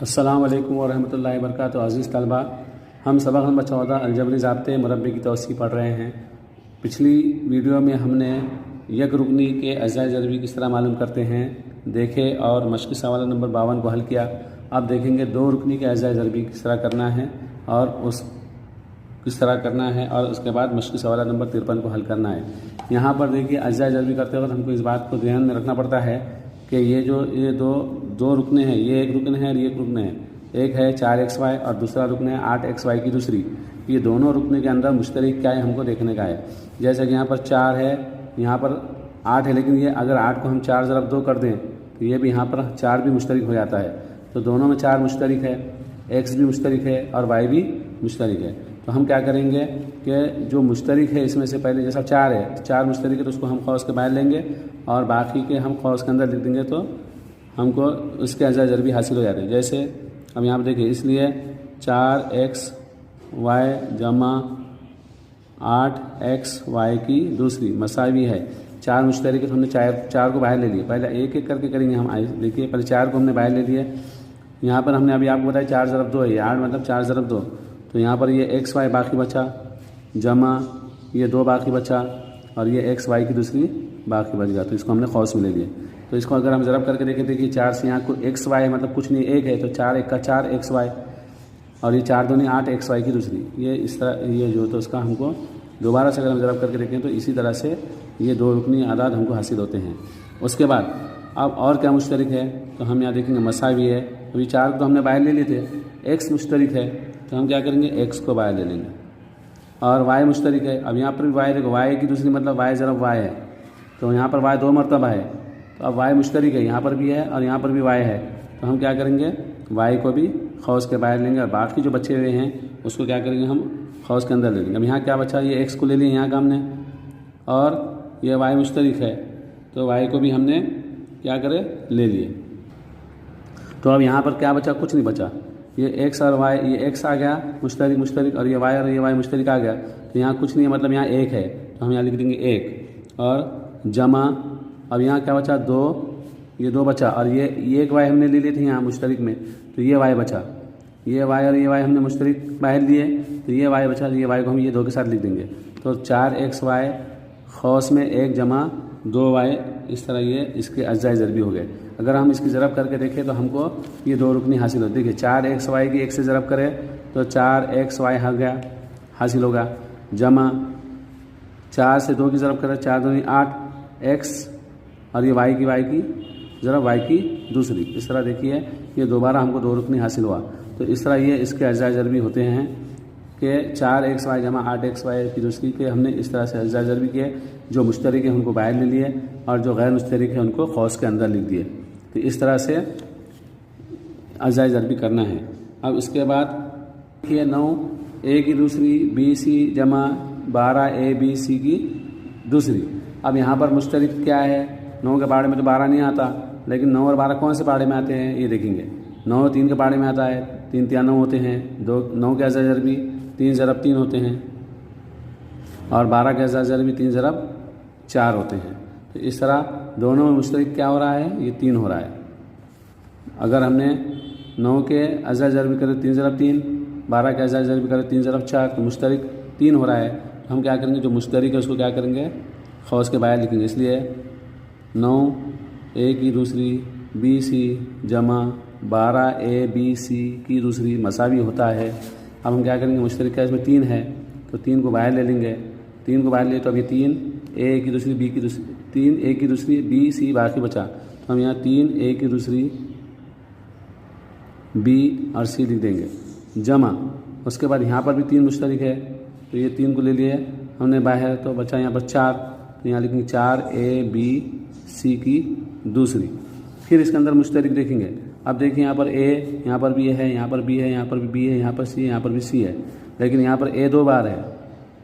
अस्सलाम वालेकुम वरहमतुल्लाहि वबरकातुहू। अज़ीज़ तलबा, हम सबक नंबर 14 अलजबरी ज़ाब्ते मुरब्बी की तौसीफ़ पढ़ रहे हैं। पिछली वीडियो में हमने यक रुकनी के अज़ाए ज़रबी किस तरह मालूम करते हैं देखे और मश्क़ी सवाल नंबर 52 को हल किया। अब देखेंगे दो रुकनी के अज़ाए ज़रबी किस तरह करना है और उसके बाद मश्क़ी सवाल नंबर 53 को हल करना है। यहाँ पर देखिए अज़ाए ज़रबी करते वक्त हमको इस बात को ध्यान में रखना पड़ता है कि ये दो रुकने हैं, ये एक रुकन है और ये एक रुकन है। एक है 4xy और दूसरा रुकन है 8xy की दूसरी। ये दोनों रुकने के अंदर मुश्तरक क्या है हमको देखने का है। जैसे कि यहाँ पर 4 है, यहाँ पर 8 है, लेकिन ये अगर 8 को हम 4 ज़रब 2 कर दें तो ये भी यहाँ पर 4 भी मुश्तरक हो जाता है। तो दोनों में 4 मुश्तरक है, x भी मुश्तरक है और y भी मुश्तरक है। तो हम क्या करेंगे कि जो मुश्तरक है इसमें से पहले जैसा 4 है तो 4 मुश्तरक है तो उसको हम खौस के बाहर लेंगे और बाकी के हम खौस के अंदर लिख देंगे तो हमको उसके अज़ाए ज़रबी हासिल हो जाते हैं। जैसे अब यहाँ पर देखिए, इसलिए 4xy जमा 8xy की दूसरी मसावी है। 4 मुश्तरक है तो हमने 4 को बाहर ले लिए। पहले एक एक करके करेंगे हम। देखिए पहले 4 को हमने बाहर ले लिए। यहाँ पर हमने अभी आपको बताया 4 ज़रब 2 है, 8 मतलब 4 ज़रब 2। तो यहाँ पर ये xy बाकी बचा जमा ये 2 बाकी बचा और ये xy की दूसरी बाकी बच गया, तो इसको हमने खौस में ले लिए। तो इसको अगर हम ज़रब करके देखें, देखिए 4 से यहाँ को xy है मतलब कुछ नहीं, एक है तो 4 1 का 4 xy और ये 4 दूनी 8 xy की दूसरी। ये इस तरह ये जो तो उसका हमको दोबारा से अगर हम ज़रब करके देखें तो इसी तरह से ये दो रुकनी आदाद हमको हासिल होते हैं। उसके बाद अब और क्या मुश्तरक है तो हम यहाँ देखेंगे मसावी है। अभी 4 को हमने बाहर ले लिए थे, x मुश्तरक है तो हम क्या करेंगे x को बाहर ले लेंगे और y मुश्तरक है। अब यहाँ पर भी y देखो, y की दूसरी मतलब y ज़रब y है तो यहाँ पर y 2 मरतबा है। तो अब y मुश्तरक है, यहाँ पर भी है और यहाँ पर भी y है तो हम क्या करेंगे y को भी खौस के बाहर लेंगे और बाकी जो बचे हुए हैं उसको क्या करेंगे हम खौस के अंदर ले लेंगे। अब यहाँ क्या बचा, ये x को ले लिए यहाँ का हमने और ये y मुश्तरक है तो y को भी हमने क्या करे ले लिए। तो अब यहाँ पर क्या बचा, कुछ नहीं बचा। ये x और y, ये x आ गया मुश्तरक और ये y मुश्तरक आ गया तो यहाँ कुछ नहीं है, मतलब यहाँ 1 है तो हम यहाँ लिख देंगे 1 और जमा। अब यहाँ क्या बचा 2, ये 2 बचा और ये एक y हमने ले लिए थे यहाँ मुश्तरक में तो ये y बचा। ये y और ये y हमने मुश्तरक बाहर लिए तो ये y बचा, ये y को हम ये 2 के साथ लिख देंगे। तो 4xy खौस में 1 जमा 2y, इस तरह ये इसके अज़ाए ज़रबी हो गए। अगर हम इसकी ज़रब करके देखें तो हमको ये 2 रुकनी हासिल होती है। देखिए 4xy की 1 से ज़रब करें तो 4xy हो गया हासिल होगा, जमा 4 से 2 की ज़रब करें 4 दूनी 8x और ये y की ज़रब y की दूसरी। इस तरह देखिए ये दोबारा हमको 2 रुकनी हासिल हुआ। तो इस तरह ये इसके अज़ाए ज़रबी होते हैं कि 4xy जमा 8xy की दूसरी के हमने इस तरह से अज़ाए ज़रबी किए। जो मुश्तरक है उनको बाहर ले लिए और जो गैर मुश्तरक है उनको खौस के अंदर लिख दिए। तो इस तरह से अज़ाए ज़रबी करना है। अब इसके बाद देखिए 9a की दूसरी bc जमा 12abc की दूसरी। अब यहाँ पर मुश्तरक क्या है, 9 के पहाड़े में तो 12 नहीं आता, लेकिन 9 और 12 कौन से पहाड़े में आते हैं ये देखेंगे। 9 3 के पहाड़े में आता है, 3 3 9 होते हैं, 9 के अज़ाए ज़रबी 3 ज़रब 3 होते हैं और 12 के अज़ाए ज़रबी 3 ज़रब 4 होते हैं। तो इस तरह दोनों में मुश्तरक क्या हो रहा है, ये 3 हो रहा है। अगर हमने 9 के अज़ाए ज़रबी करें 3 ज़रब 3, 12 के अज़ाए ज़रबी करें 3 ज़रब 4 तो मुश्तरक 3 हो रहा है। तो हम क्या करेंगे, जो मुश्तरक है उसको क्या करेंगे खौस के बाहर लिखेंगे। इसलिए 9a की दूसरी bc जमा 12abc की दूसरी मसावी होता है। अब हम क्या करेंगे, मुश्तरक क्या इसमें 3 है तो 3 को बाहर ले लेंगे। 3 को बाहर ले तो अभी 3a की दूसरी b की दूसरी 3a की दूसरी bc बाकी बचा तो हम यहाँ 3a की दूसरी b और c लिख देंगे, जमा उसके बाद यहाँ पर भी 3 मुश्तरक है तो ये 3 को ले लिए हमने बाहर तो बचा यहाँ पर 4 तो यहाँ लिखेंगे 4abc की दूसरी। फिर इसके अंदर मुश्तरक देखेंगे। अब देखिए यहाँ पर a, यहाँ पर भी है, यहाँ पर b है, यहाँ पर भी b है, यहाँ पर c, यहाँ पर भी c है, लेकिन यहाँ पर a 2 बार है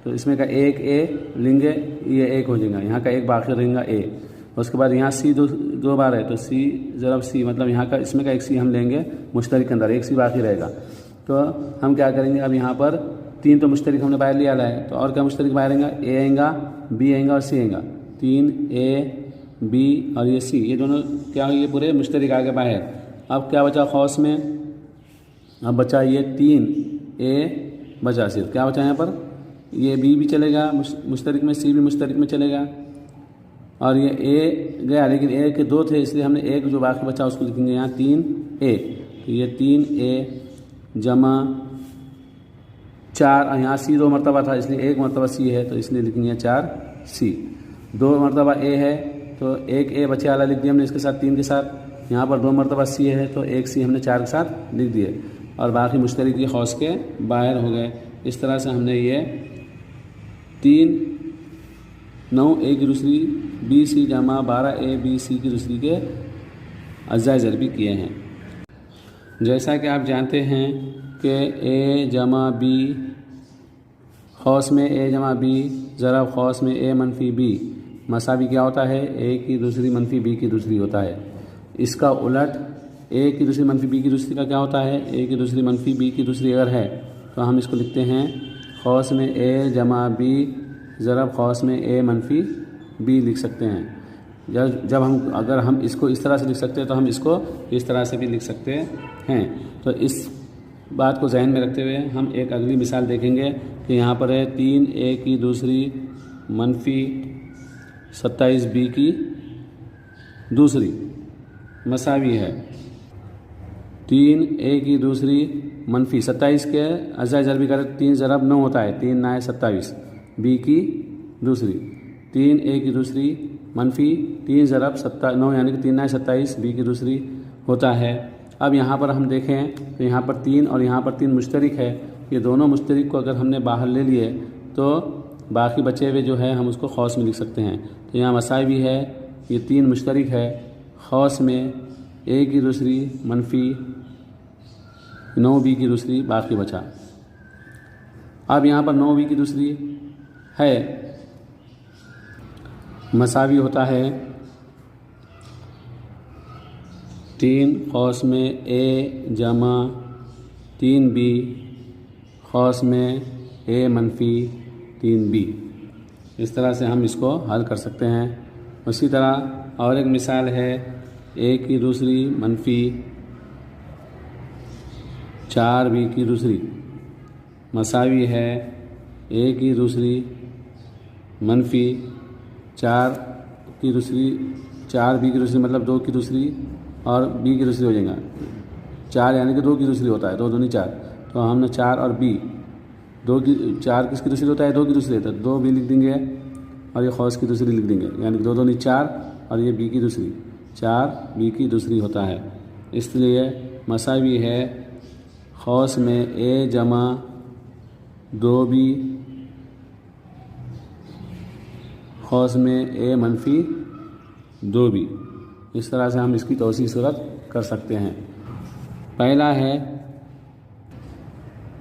तो इसमें का एक a लेंगे ये 1 हो जाएगा, यहाँ का एक बाकी रहेगा a। उसके बाद यहाँ c 2 बार है तो c ज़रब c मतलब यहाँ का इसमें का एक c हम लेंगे मुश्तरक के अंदर, एक c बाकी रहेगा। तो हम क्या करेंगे, अब यहाँ पर 3 तो मुश्तरक हमने बाहर लिया है तो और क्या मुश्तरक बाहर आएगा, a आएगा, b आएगा और c आएगा। 3a b और ये c, ये दोनों क्या ये पूरे मुश्तरक आ गए बाहर। अब क्या बचा खौस में अब बचा ये 3a बचा, सिर्फ क्या बचा यहाँ पर, ये b भी चलेगा मुश्तरिक में, c भी मुश्तरिक में चलेगा, और ये a गया, लेकिन a के 2 थे इसलिए हमने एक जो बाकी बचा उसको लिखेंगे यहाँ 3a। तो ये 3a जमा 4, यहाँ c 2 मरतबा था इसलिए 1 मरतबा c है तो इसलिए लिखेंगे 4c। 2 मरतबा a है तो 1a बचे वाला लिख दिया हमने इसके साथ 3 के साथ। यहाँ पर 2 मरतबा c है तो 1c हमने 4 के साथ लिख दिए, और बाकी मुश्तरिक ये खौस के बाहर हो गए। इस तरह से हमने ये 3 9 a की दूसरी bc जमा 12a bc की दूसरी के अज्जाए ज़रबी किए हैं। जैसा कि आप जानते हैं कि a जमा b खौस में a जमा b ज़रब खौस में a मनफी b मसावी क्या होता है, a की दूसरी मनफी b की दूसरी होता है। इसका उलट a की दूसरी मनफी b की दूसरी का क्या होता है, a की दूसरी मनफी b की दूसरी अगर है तो हम इसको लिखते हैं खौस में a जमा b ज़रब खौस में a मनफी b लिख सकते हैं। जब हम अगर हम इसको इस तरह से लिख सकते हैं तो हम इसको इस तरह से भी लिख सकते हैं। तो इस बात को जहन में रखते हुए हम एक अगली मिसाल देखेंगे कि यहाँ पर है 3a की दूसरी मनफी 27b की दूसरी मसावी है 3a की दूसरी मनफी 27 के अज़ाए ज़रबी का 3 ज़रब 9 होता है, 3 9 27, b की दूसरी 3a की दूसरी मनफी 3 ज़रब 9 यानी कि 3 9 27 b की दूसरी होता है। अब यहाँ पर हम देखें तो यहाँ पर 3 और यहाँ पर 3 मुश्तरिक है, ये दोनों मुश्तरिक को अगर हमने बाहर ले लिए तो बाकी बचे हुए जो है हम उसको खौस में लिख सकते हैं। तो यहाँ मसावी है, ये 3 मुश्तरिक है, खौस में a की दूसरी मनफी 9b की दूसरी बाकी बचा। अब यहाँ पर 9b की दूसरी है, मसावी होता है 3 खौस में a जमा 3b खौस में a मनफी 3b। इस तरह से हम इसको हल कर सकते हैं। उसी तरह और एक मिसाल है a की दूसरी मनफी 4b की दूसरी मसावी है a की दूसरी मनफी 4 की दूसरी 4b की दूसरी मतलब 2 की दूसरी और b की दूसरी हो जाएगा 4 यानी कि 2 की दूसरी होता है, 2 दूनी 4। तो हमने 4 और b 2 की 4 किसकी दूसरी होता है, 2 की दूसरी होता है, 2 b लिख देंगे और ये खौस की दूसरी लिख देंगे, यानी 2 दूनी 4 और ये b की दूसरी 4 b की दूसरी होता है। इसलिए मसावी है खौस में a जमा 2b खौस में a मनफी 2b। इस तरह से हम इसकी तौसीह सूरत कर सकते हैं।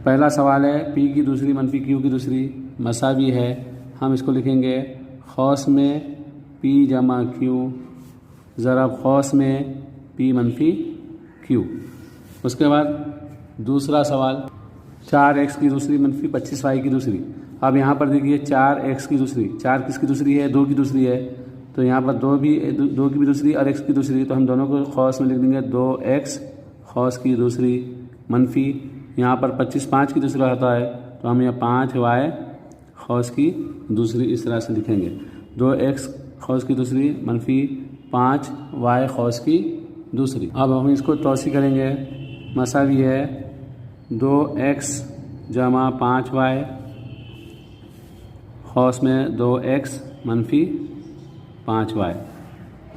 पहला सवाल है p की दूसरी मनफी q की दूसरी मसावी है, हम इसको लिखेंगे खौस में p जमा q ज़रब खौस में p मनफी q। उसके बाद दूसरा सवाल 4x की दूसरी मनफी 25y की दूसरी। अब यहाँ पर देखिए 4x की दूसरी, 4 किसकी दूसरी है, 2 की दूसरी है, तो यहाँ पर 2 की भी दूसरी और x की दूसरी, तो हम दोनों को खौस में लिख देंगे 2x खौस की दूसरी मनफी, यहाँ पर 25 5 की दूसरा होता है तो हम यहाँ 5y खौस की दूसरी इस तरह से लिखेंगे। 2x खौस की दूसरी मनफी 5y खौस की दूसरी। अब हम इसको तौसीह करेंगे, मसावी है 2x जमा 5y खौस में 2x मनफी 5y।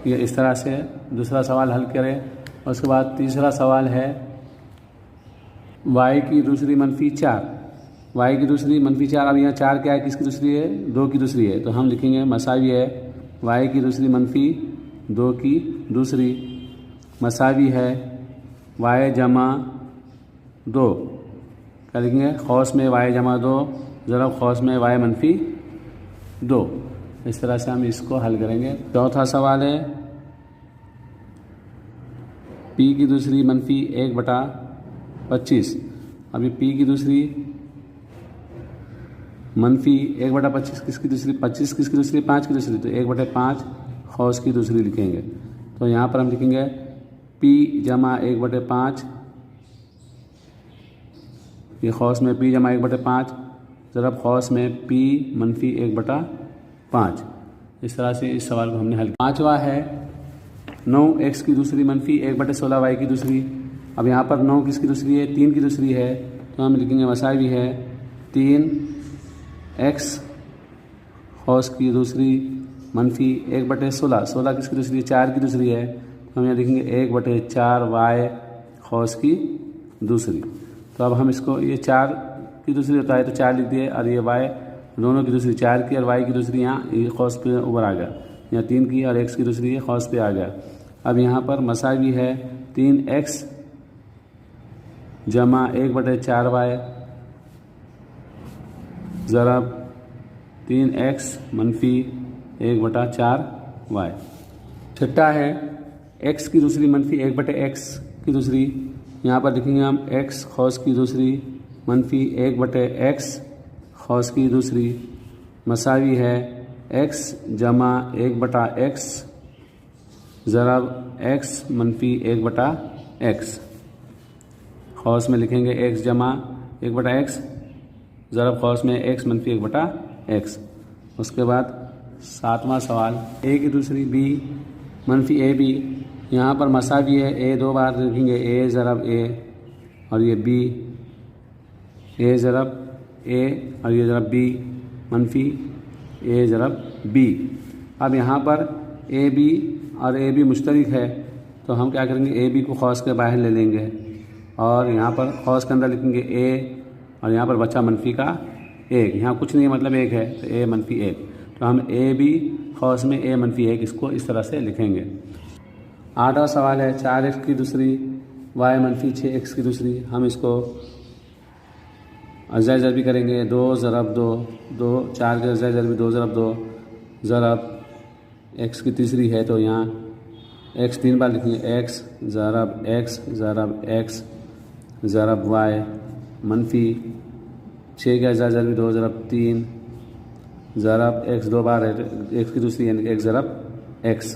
ये इस तरह से दूसरा सवाल हल करें। उसके बाद तीसरा सवाल है y की दूसरी मनफी 4, y की दूसरी मनफी 4। अब यहाँ 4 क्या है, किसकी दूसरी है, 2 की दूसरी है, तो हम लिखेंगे मसावी है y की दूसरी मनफी 2 की दूसरी मसावी है y जमा 2, क्या लिखेंगे खौस में y जमा 2 ज़रब खौस में y मनफी 2। इस तरह से हम इसको हल करेंगे। चौथा सवाल है p की दूसरी मनफी 1/25। अभी p की दूसरी मनफी 1/25 किसकी दूसरी, 25 किसकी दूसरी, 5 की दूसरी, तो 1/5 खौस की दूसरी लिखेंगे। तो यहाँ पर हम लिखेंगे p जमा 1/5 ये खौस में p जमा 1/5 ज़रब खौस में p मनफी 1/5। इस तरह से इस सवाल को हमने हल किया। पाँचवा है 9x की दूसरी मनफी 1/16y की दूसरी। अब यहाँ पर 9 किसकी दूसरी है, 3 की दूसरी है, तो हम लिखेंगे मसावी है 3x खौस की दूसरी मनफी 1/16। 16 किसकी दूसरी है, 4 की दूसरी है, तो हम यहाँ लिखेंगे 1/4y खौस की दूसरी। तो अब हम इसको, ये 4 की दूसरी होता है तो 4 लिख दिए, और ये y दोनों की दूसरी 4 की और y की दूसरी यहाँ ये खौस पे ऊपर आ गया, यहाँ 3 की और x की दूसरी है खौस पे आ गया। अब यहाँ पर मसावी है 3x जमा 1/4y ज़रब 3x मनफी 1/4y। छठा है x की दूसरी मनफी 1/x की दूसरी। यहाँ पर लिखेंगे हम x खौस की दूसरी मनफी 1/x खौस की दूसरी मसावी है x जमा 1/x ज़रब x मनफी 1/x। खौस में लिखेंगे x जमा 1/x ज़रब खौस में x मनफी 1/x। उसके बाद सातवां सवाल a की दूसरी b मनफी ab। यहाँ पर मसावी है a, 2 बार लिखेंगे a ज़रब a, और ये b a ज़रब a, और ये ज़रब b मनफी a ज़रब b। अब यहाँ पर ए बी और ए बी मुश्तरक है, तो हम क्या करेंगे, ए बी को खौस के बाहर ले लेंगे और यहाँ पर खौस के अंदर लिखेंगे ए, और यहाँ पर बचा मनफी का 1। यहाँ कुछ नहीं है, मतलब 1 है, तो ए मनफी 1, तो हम ए बी खौस में ए मनफी 1 इसको इस तरह से लिखेंगे। आठवां सवाल है 4x की दूसरी y मनफी 6x की दूसरी। हम इसको अज़ाय ज़रबी करेंगे, 2 ज़रब 2, 4 के अज़ाय ज़रबी 2 ज़रब 2 ज़रब x की तीसरी है, तो यहाँ x 3 बार लिखेंगे, x ज़रब x ज़रब x ज़रब y मनफी 6 के अज़ाय ज़रबी 2 ज़रब 3 ज़रब x 2 बार है, x की दूसरी यानी x ज़रब x।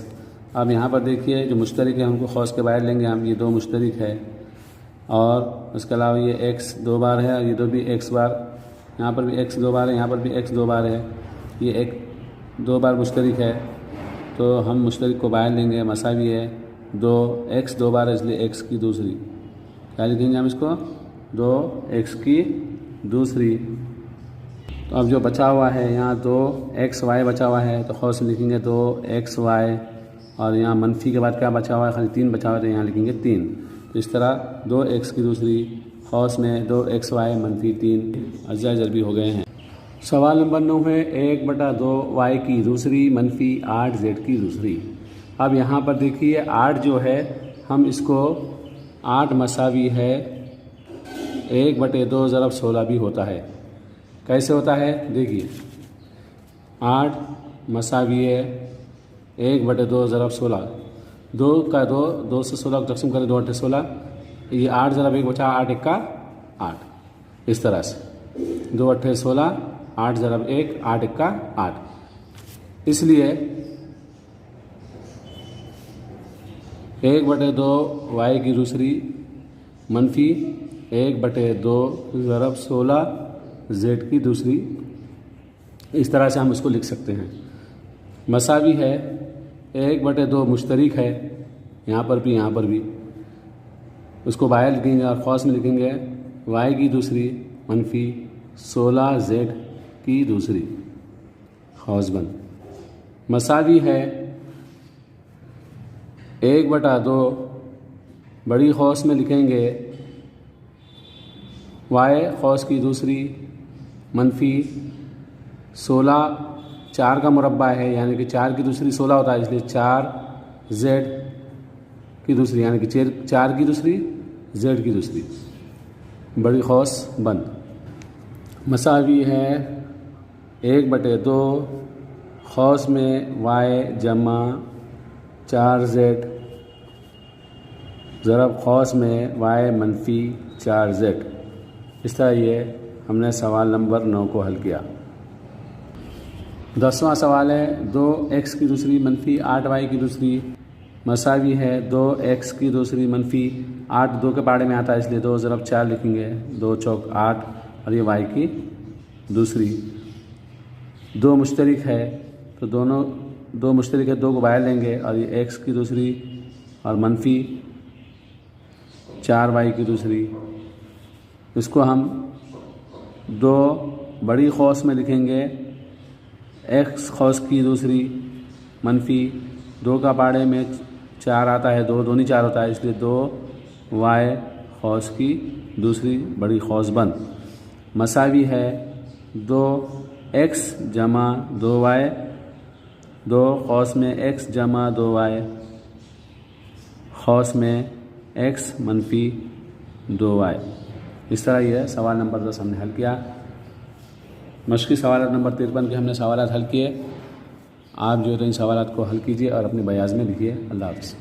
अब यहाँ पर देखिए जो मुश्तरक है हमको खौस के बाहर लेंगे हम, ये 2 मुश्तरक है, और उसके अलावा ये x 2 बार है और ये 2 भी x बार, यहाँ पर भी x 2 बार है, यहाँ पर भी x 2 बार है, ये एक 2 बार मुश्तरक है, तो हम मुश्तरक को बाहर लेंगे। मसावी है 2x 2 बार है, इसलिए x की दूसरी, क्या लिखेंगे हम इसको, 2x की दूसरी। तो अब जो बचा हुआ है यहाँ 2xy बचा हुआ है, तो खौस में लिखेंगे 2xy, और यहाँ मनफी के बाद क्या बचा हुआ है, खाली 3 बचा हुआ है, तो यहाँ लिखेंगे 3। तो इस तरह 2x की दूसरी खौस में 2xy मनफी 3 अज़ाय ज़रबी हो गए हैं। सवाल नंबर 9 है 1/2y की दूसरी मनफी 8z की दूसरी। अब यहाँ पर देखिए 8 जो है हम इसको 8 मसावी है 1/2 ज़रब 16 भी होता है। कैसे होता है देखिए, 8 मसावी है 1/2 ज़रब 16, 2 का 2 से 16 को तकसीम करें, 2 8 16, ये 8 ज़रब 1 बचा, 8 1 का 8, इस तरह से 2 8 16, 8 ज़रब 1, 8 1 का 8। इसलिए 1/2 y की दूसरी मनफी 1/2 ज़रब 16 z की दूसरी, इस तरह से हम इसको लिख सकते हैं। मसावी है 1/2 मुश्तरक है, यहाँ पर भी यहाँ पर भी, उसको बाहर लिखेंगे और खौस में लिखेंगे y की दूसरी मनफी 16 z की दूसरी, खौस बंद। मसावी है 1/2 बड़ी खौस में लिखेंगे y खौस की दूसरी मनफी 16, 4 का मुरब्बा है, यानी कि 4 की दूसरी 16 होता है, इसलिए 4z की दूसरी, यानी कि 4 की दूसरी z की दूसरी, बड़ी खौस बंद। मसावी है 1/2 खौस में y जमा 4z ज़रब खौस में y मनफी 4z। इस तरह ये हमने सवाल नंबर 9 को हल किया। 10वां सवाल है 2x की दूसरी मनफी 8y की दूसरी। मसावी है 2x की दूसरी मनफी 8 2 के पाड़े में आता है, इसलिए 2 ज़रब 4 लिखेंगे, 2 चौक 8, और ये y की दूसरी। 2 मुश्तरिक है तो दोनों 2 मुश्तरिक है, 2 को बाहर लेंगे और ये x की दूसरी और मनफी 4y की दूसरी। इसको हम 2 बड़ी खौस में लिखेंगे, x खौस की दूसरी मनफी 2 का पाड़े में 4 आता है, 2 दूनी 4 होता है, इसलिए 2y खौस की दूसरी बड़ी खौस बंद मसावी है 2x जमा 2y, 2 खौस में x जमा 2y, खौस में x मनफी 2y। इस तरह यह सवाल नंबर 10 हमने हल किया। मशक़ी सवाल नंबर 53 के हमने सवाल हल किए। आप जो है इन सवाल को हल कीजिए और अपने बयाज में लिखिए। अल्लाह हाफ़िज़।